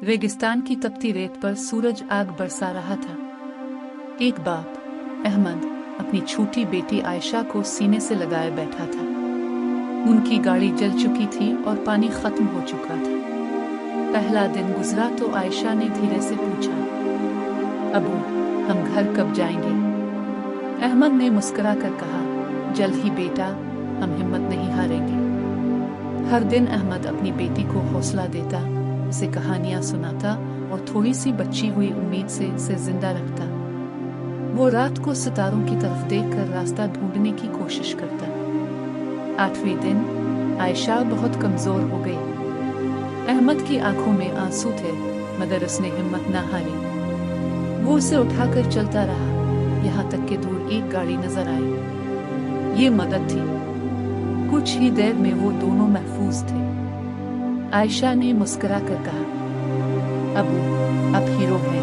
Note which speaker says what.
Speaker 1: रेगिस्तान की तपती रेत पर सूरज आग बरसा रहा था। एक बाप अहमद अपनी छोटी बेटी आयशा को सीने से लगाए बैठा था। उनकी गाड़ी जल चुकी थी और पानी खत्म हो चुका था। पहला दिन गुजरा तो आयशा ने धीरे से पूछा, अबू, हम घर कब जाएंगे? अहमद ने मुस्कुरा कर कहा, जल्द ही बेटा, हम हिम्मत नहीं हारेंगे। हर दिन अहमद अपनी बेटी को हौसला देता, उसे कहानियां सुनाता और थोड़ी सी बची हुई उम्मीद से जिंदा रखता। वो रात को सितारों की तरफ देखकर रास्ता ढूंढने की कोशिश करता। 8वें दिन आयशा बहुत कमजोर हो गई। अहमद की आंखों में आंसू थे, मगर उसने हिम्मत न हारी। वो उसे उठाकर चलता रहा, यहाँ तक कि दूर एक गाड़ी नजर आई। ये मदद थी। कुछ ही देर में वो दोनों महफूज थे। आयशा ने मुस्कुरा कर कहा, अबू, अब हीरो हैं।